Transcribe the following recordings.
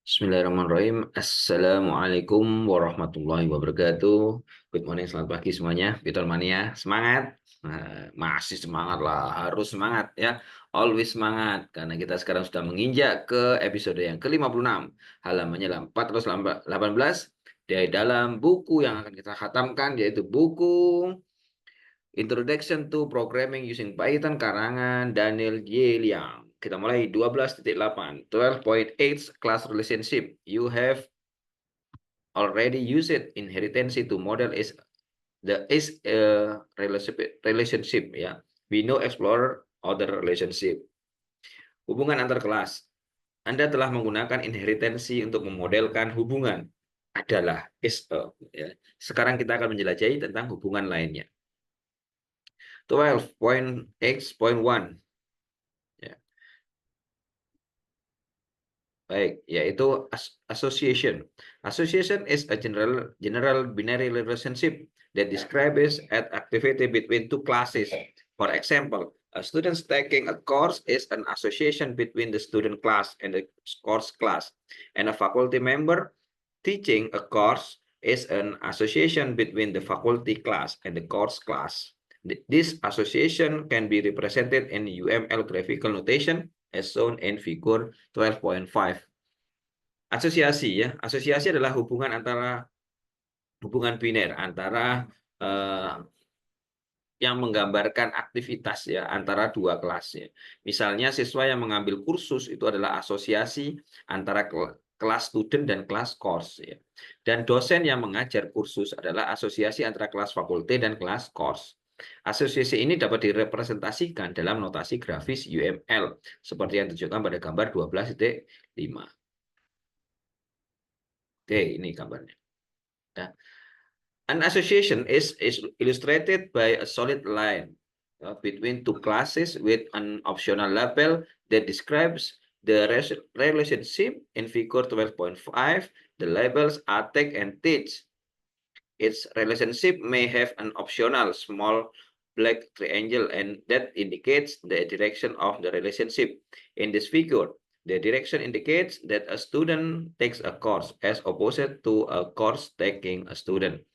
Bismillahirrahmanirrahim. Assalamualaikum warahmatullahi wabarakatuh. Good morning, selamat pagi semuanya. Betul Mania, semangat. Masih semangat lah, harus semangat ya. Always semangat, karena kita sekarang sudah menginjak ke episode yang ke-56. Halamannya 418 dari dalam buku yang akan kita khatamkan, yaitu buku Introduction to Programming Using Python karangan Daniel J. Liang. Kita mulai 12.8, 12.8 Class Relationship. You have already used it inheritance to model is a relationship ya. We now explore other relationship. Hubungan antar kelas. Anda telah menggunakan inheritance untuk memodelkan hubungan adalah is a ya. Sekarang kita akan menjelajahi tentang hubungan lainnya. 12.x.1 ya. Baik, yaitu association. Association is a general binary relationship that describes an activity between two classes. For example, a student taking a course is an association between the student class and the course class, and a faculty member teaching a course is an association between the faculty class and the course class. This association can be represented in UML graphical notation as shown in figure 12.5. Asosiasi ya, asosiasi adalah hubungan biner antara yang menggambarkan aktivitas ya antara dua kelas ya. Misalnya siswa yang mengambil kursus itu adalah asosiasi antara kelas student dan kelas course ya. Dan dosen yang mengajar kursus adalah asosiasi antara kelas fakulti dan kelas course. Asosiasi ini dapat direpresentasikan dalam notasi grafis UML seperti yang ditunjukkan pada gambar 12.5. Oke, ini gambarnya. Ya. An association is illustrated by a solid line between two classes with an optional label that describes the relationship in figure 12.5. The labels are take and teach. Its relationship may have an optional small black triangle and that indicates the direction of the relationship. In this figure, the direction indicates that a student takes a course as opposed to a course taking a student.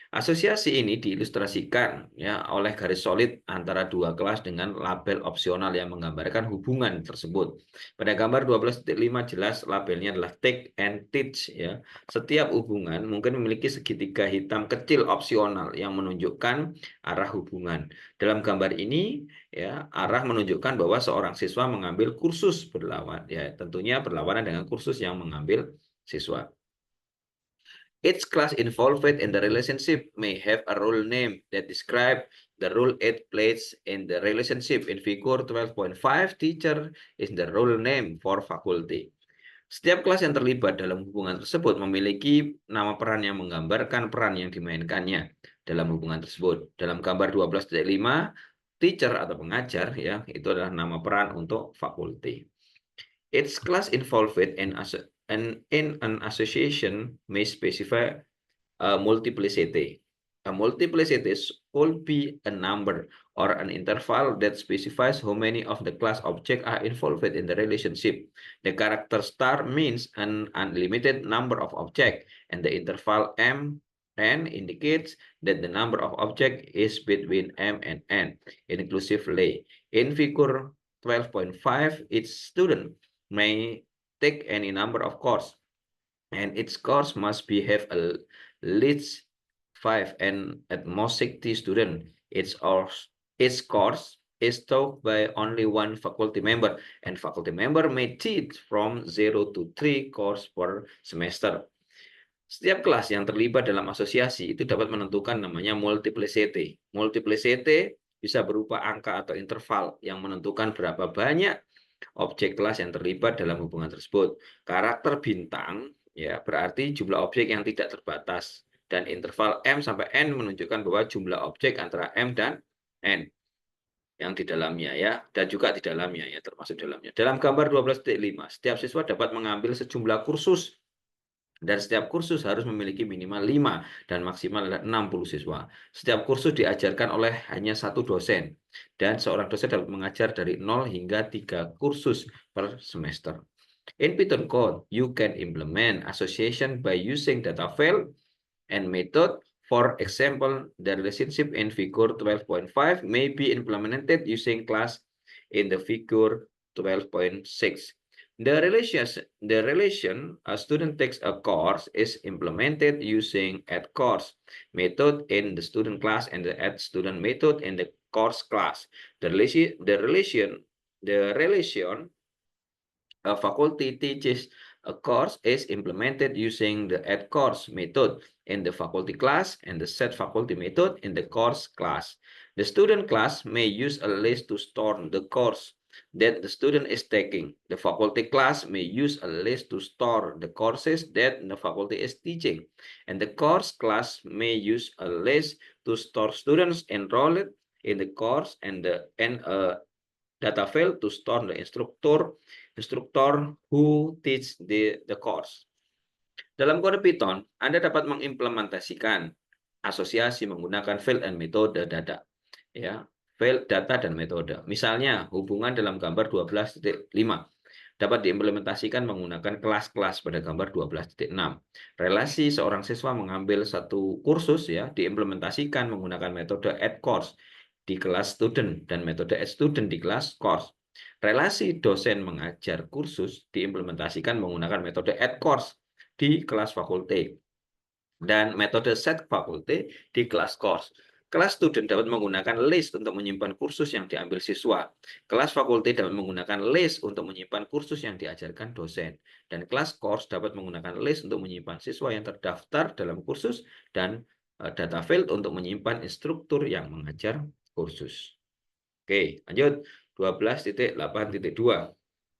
Asosiasi ini diilustrasikan ya oleh garis solid antara dua kelas dengan label opsional yang menggambarkan hubungan tersebut. Pada gambar 12.5 jelas labelnya adalah take and teach ya. Setiap hubungan mungkin memiliki segitiga hitam kecil opsional yang menunjukkan arah hubungan. Dalam gambar ini ya arah menunjukkan bahwa seorang siswa mengambil kursus berlawan ya, tentunya berlawanan dengan kursus yang mengambil siswa. Each class involved in the relationship may have a role name that describe the role it plays in the relationship. In figure 12.5, teacher is the role name for faculty. Setiap kelas yang terlibat dalam hubungan tersebut memiliki nama peran yang menggambarkan peran yang dimainkannya dalam hubungan tersebut. Dalam gambar 12.5, teacher atau pengajar ya, itu adalah nama peran untuk fakulti. Each class involved in an association may specify a multiplicity. A multiplicity could be a number or an interval that specifies how many of the class objects are involved in the relationship. The character star means an unlimited number of objects, and the interval n indicates that the number of objects is between m and n inclusively. In figure 12.5, each student may take any number of course, and its course must be have a least 5 and at most 60 student. Its course is taught by only one faculty member, and faculty member may teach from 0 to 3 course per semester. Setiap kelas yang terlibat dalam asosiasi itu dapat menentukan namanya multiplicity. Multiplicity bisa berupa angka atau interval yang menentukan berapa banyak objek kelas yang terlibat dalam hubungan tersebut. Karakter bintang ya berarti jumlah objek yang tidak terbatas, dan interval M sampai N menunjukkan bahwa jumlah objek antara M dan N yang di dalamnya ya, dan juga di dalamnya ya, termasuk dalamnya. Dalam gambar 12.5, setiap siswa dapat mengambil sejumlah kursus Dan setiap kursus harus memiliki minimal 5 dan maksimal adalah 60 siswa. Setiap kursus diajarkan oleh hanya satu dosen. Dan seorang dosen dapat mengajar dari 0 hingga 3 kursus per semester. In Python code, you can implement association by using data file and method. For example, the relationship in figure 12.5 may be implemented using class in the figure 12.6. The relation a student takes a course is implemented using add course method in the student class and the add student method in the course class. The relation a faculty teaches a course is implemented using the add course method in the faculty class and the set faculty method in the course class. The student class may use a list to store the course that the student is taking. The faculty class may use a list to store the courses that the faculty is teaching. And the course class may use a list to store students enrolled in the course and a data file to store the instructor who teach the course. Dalam kode Python, Anda dapat mengimplementasikan asosiasi menggunakan file and metode data. Ya, file, data, dan metode. Misalnya, hubungan dalam gambar 12.5 dapat diimplementasikan menggunakan kelas-kelas pada gambar 12.6. Relasi seorang siswa mengambil satu kursus ya diimplementasikan menggunakan metode add course di kelas student dan metode add student di kelas course. Relasi dosen mengajar kursus diimplementasikan menggunakan metode add course di kelas fakulti dan metode set fakulti di kelas course. Kelas student dapat menggunakan list untuk menyimpan kursus yang diambil siswa. Kelas fakulti dapat menggunakan list untuk menyimpan kursus yang diajarkan dosen. Dan kelas course dapat menggunakan list untuk menyimpan siswa yang terdaftar dalam kursus dan data field untuk menyimpan instruktur yang mengajar kursus. Oke, lanjut. 12.8.2.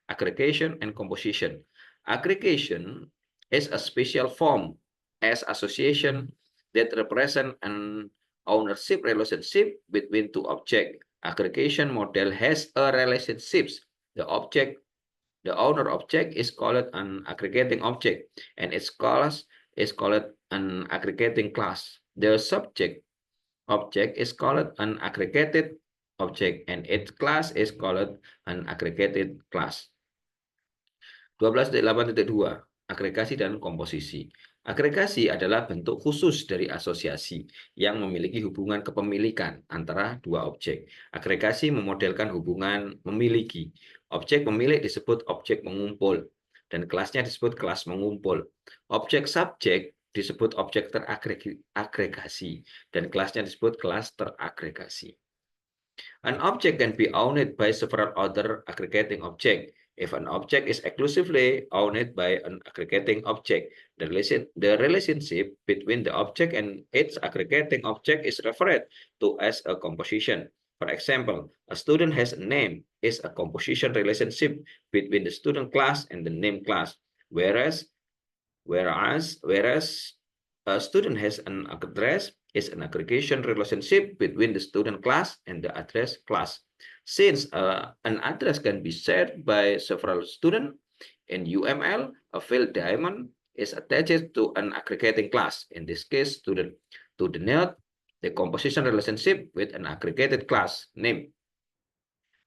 Aggregation and composition. Aggregation is a special form as association that represent an ownership relationship between two objects. Aggregation model has a relationships. The owner object is called an aggregating object, and its class is called an aggregating class. The subject object is called an aggregated object, and its class is called an aggregated class. 12.8.2 Agregasi dan komposisi. Agregasi adalah bentuk khusus dari asosiasi yang memiliki hubungan kepemilikan antara dua objek. Agregasi memodelkan hubungan memiliki. Objek pemilik disebut objek pengumpul dan kelasnya disebut kelas mengumpul. Objek subjek disebut objek teragregasi dan kelasnya disebut kelas teragregasi. An object can be owned by several other aggregating objects. If an object is exclusively owned by an aggregating object, the relationship between the object and its aggregating object is referred to as a composition. For example, a student has a name is a composition relationship between the student class and the name class, whereas a student has an address is an aggregation relationship between the student class and the address class. Since an address can be shared by several students, in UML, a field diamond is attached to an aggregating class, in this case, student, to denote the composition relationship with an aggregated class name.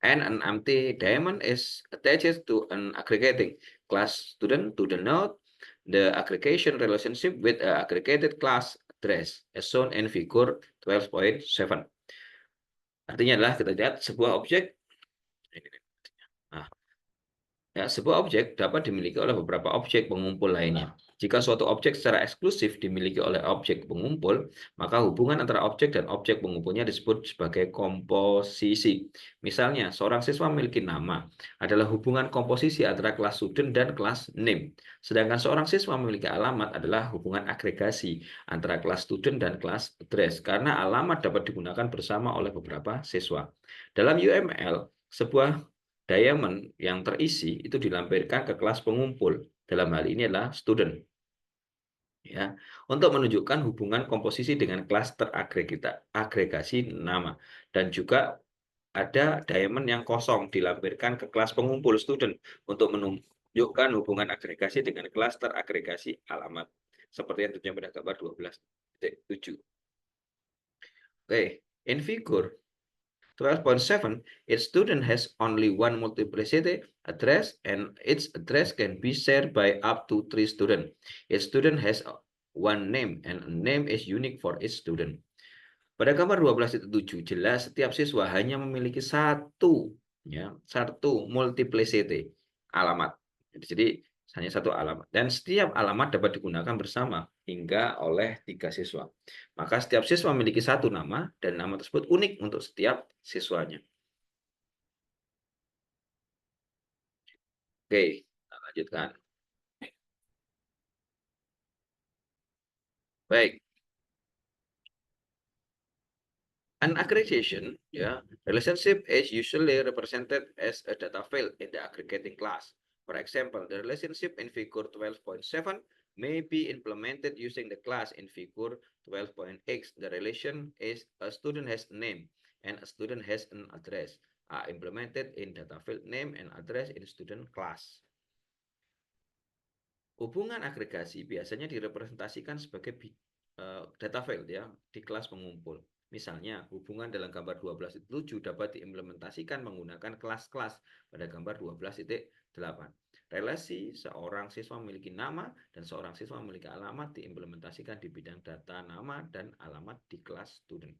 And an empty diamond is attached to an aggregating class student to denote the aggregation relationship with an aggregated class address as shown in figure 12.7. Artinya adalah kita lihat sebuah objek. Nah, ya, sebuah objek dapat dimiliki oleh beberapa objek pengumpul lainnya. Jika suatu objek secara eksklusif dimiliki oleh objek pengumpul, maka hubungan antara objek dan objek pengumpulnya disebut sebagai komposisi. Misalnya, seorang siswa memiliki nama adalah hubungan komposisi antara kelas student dan kelas name. Sedangkan seorang siswa memiliki alamat adalah hubungan agregasi antara kelas student dan kelas address, karena alamat dapat digunakan bersama oleh beberapa siswa. Dalam UML, sebuah diamond yang terisi itu dilampirkan ke kelas pengumpul. Dalam hal ini adalah student. Ya, untuk menunjukkan hubungan komposisi dengan kelas teragregasi nama, dan juga ada diamond yang kosong dilampirkan ke kelas pengumpul student untuk Tunjukkan hubungan agregasi dengan klaster agregasi alamat. Seperti yang tunjukkan pada gambar 12.7. Okay, in figure 12.7, each student has only one multiplicity address and its address can be shared by up to 3 students. Each student has one name and a name is unique for each student. Pada gambar 12.7 jelas setiap siswa hanya memiliki satu multiplicity alamat. Jadi hanya satu alamat dan setiap alamat dapat digunakan bersama hingga oleh 3 siswa. Maka setiap siswa memiliki satu nama dan nama tersebut unik untuk setiap siswanya. Oke, kita lanjutkan. Baik. An aggregation relationship is usually represented as a data field in the aggregating class. For example, the relationship in figure 12.7 may be implemented using the class in figure 12.x. The relation is a student has a name and a student has an address are implemented in data field name and address in student class. Hubungan agregasi biasanya direpresentasikan sebagai data file di kelas pengumpul. Misalnya, hubungan dalam gambar 12.7 dapat diimplementasikan menggunakan kelas-kelas pada gambar 12.8. Relasi seorang siswa memiliki nama dan seorang siswa memiliki alamat diimplementasikan di bidang data nama dan alamat di kelas student.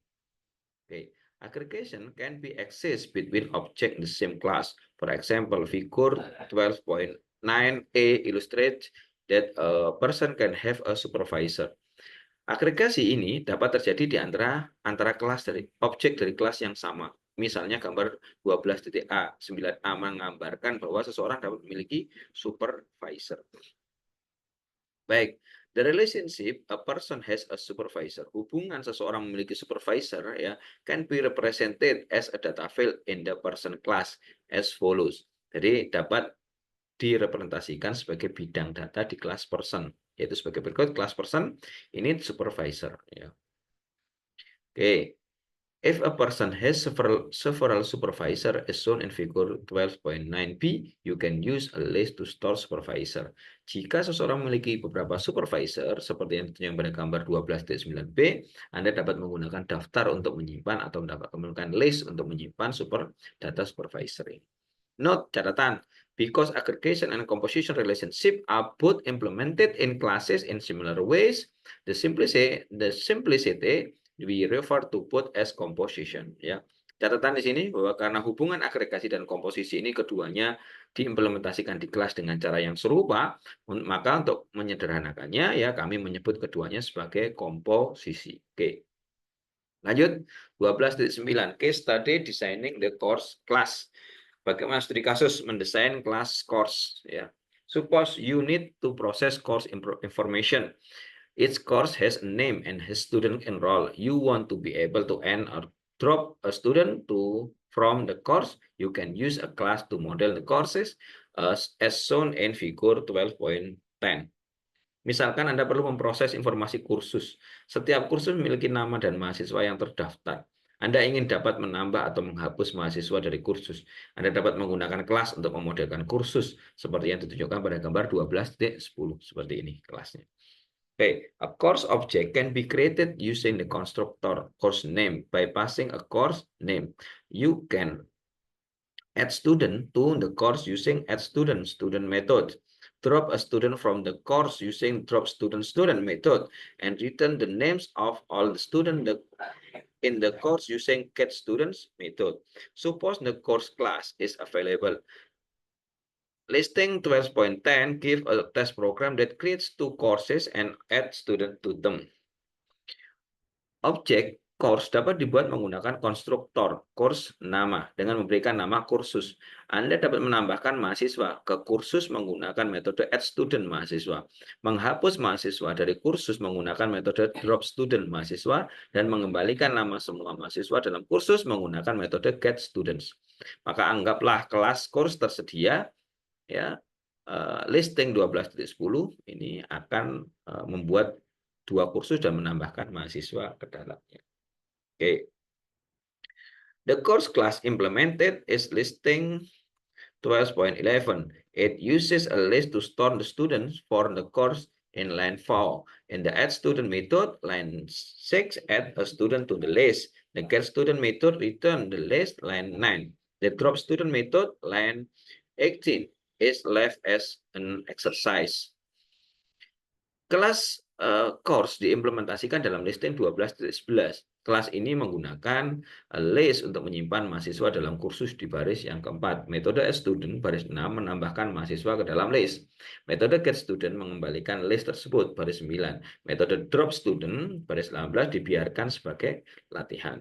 Okay. Aggregation can be accessed between objects in the same class. For example, figure 12.9a illustrates that a person can have a supervisor. Agregasi ini dapat terjadi di antara kelas dari objek dari kelas yang sama. Misalnya gambar 12.a, 9a menggambarkan bahwa seseorang dapat memiliki supervisor. Baik, the relationship a person has a supervisor. Hubungan seseorang memiliki supervisor can be represented as a data field in the person class as follows. Jadi dapat direpresentasikan sebagai bidang data di kelas person, yaitu sebagai berikut. Kelas person ini supervisor. Oke, if a person has several supervisor as shown in figure 12.9b, you can use a list to store supervisor. Jika seseorang memiliki beberapa supervisor seperti yang ditunjukkan pada gambar 12.9b, Anda dapat menggunakan daftar untuk menyimpan atau dapat menggunakan list untuk menyimpan data supervisor ini. Note, catatan, because aggregation and composition relationship are both implemented in classes in similar ways, the simplicity we refer to both as composition. Catatan di sini bahwa karena hubungan agregasi dan komposisi ini keduanya diimplementasikan di kelas dengan cara yang serupa, maka untuk menyederhanakannya kami menyebut keduanya sebagai komposisi. Oke. Lanjut 12.9 case study designing the course class. Bagaimana studi kasus mendesain kelas course Suppose you need to process course information. Each course has a name and has student enroll. You want to be able to add or drop a student from the course. You can use a class to model the courses as shown in figure 12.10. Misalkan Anda perlu memproses informasi kursus. Setiap kursus memiliki nama dan mahasiswa yang terdaftar. Anda ingin dapat menambah atau menghapus mahasiswa dari kursus. Anda dapat menggunakan kelas untuk memodelkan kursus seperti yang ditunjukkan pada gambar 12.10. Seperti ini kelasnya. Okay, a course object can be created using the constructor course name by passing a course name. You can add student to the course using add student method. Drop a student from the course using drop student method, and return the names of all the students in the course using get students method. Suppose the course class is available. Listing 12.10 give a test program that creates 2 courses and add student to them. Objek course dapat dibuat menggunakan konstruktor course nama dengan memberikan nama kursus. Anda dapat menambahkan mahasiswa ke kursus menggunakan metode add student mahasiswa, menghapus mahasiswa dari kursus menggunakan metode drop student mahasiswa, dan mengembalikan nama semua mahasiswa dalam kursus menggunakan metode get students. Maka anggaplah kelas course tersedia listing 12.10 ini akan membuat 2 kursus dan menambahkan mahasiswa ke dalamnya. Okay. The course class implemented is listing 12.11. It uses a list to store the students for the course in line 4. In the add student method, line 6, add a student to the list. The get student method return the list, line 9. The drop student method, line 18, is left as an exercise. Kelas course diimplementasikan dalam listing 12.11. Kelas ini menggunakan list untuk menyimpan mahasiswa dalam kursus di baris yang keempat. Metode add student baris 6 menambahkan mahasiswa ke dalam list. Metode get student mengembalikan list tersebut baris 9. Metode drop student baris 18 dibiarkan sebagai latihan.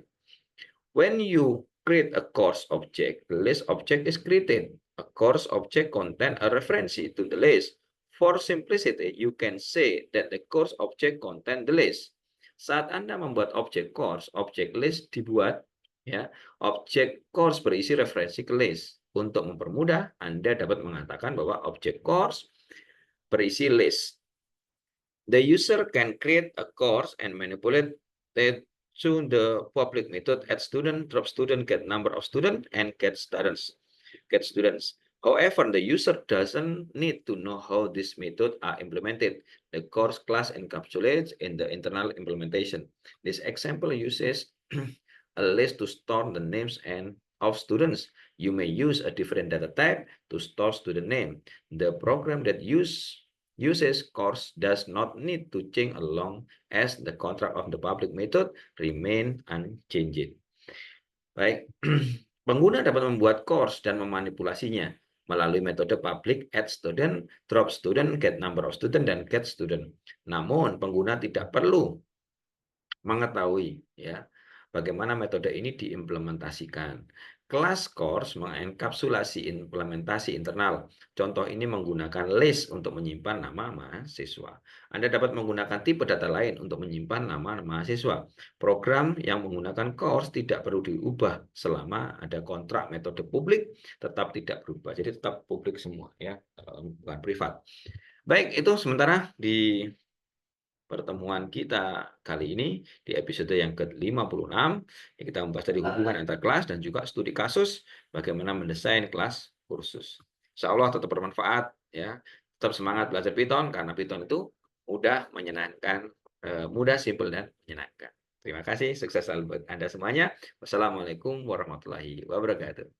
When you create a course object, the list object is created. A course object contains a reference to the list. For simplicity, you can say that the course object contains the list. Saat Anda membuat objek course, objek list dibuat, ya. Objek course berisi referensi ke list. Untuk mempermudah, Anda dapat mengatakan bahwa objek course berisi list. The user can create a course and manipulate it through the public method add student, drop student, get number of student, and get students. However, the user doesn't need to know how these methods are implemented. The course class encapsulates in the internal implementation. This example uses a list to store the names of students. You may use a different data type to store student name. The program that uses course does not need to change along as the contract of the public method remain unchanged. Baik, pengguna dapat membuat course dan memanipulasinya melalui metode public add student, drop student, get number of student, dan get student. Namun, pengguna tidak perlu mengetahui ya bagaimana metode ini diimplementasikan. Kelas course mengenkapsulasi implementasi internal. Contoh ini menggunakan list untuk menyimpan nama mahasiswa. Anda dapat menggunakan tipe data lain untuk menyimpan nama mahasiswa. Program yang menggunakan course tidak perlu diubah selama ada kontrak metode publik tetap tidak berubah. Jadi tetap publik semua ya, bukan privat. Baik, itu sementara di pertemuan kita kali ini di episode yang ke-56. Kita membahas dari hubungan antar kelas dan juga studi kasus bagaimana mendesain kelas kursus. Insya Allah tetap bermanfaat ya. Tetap semangat belajar Python karena Python itu mudah, menyenangkan, mudah, simpel dan menyenangkan. Terima kasih, sukses selalu buat Anda semuanya. Wassalamualaikum warahmatullahi wabarakatuh.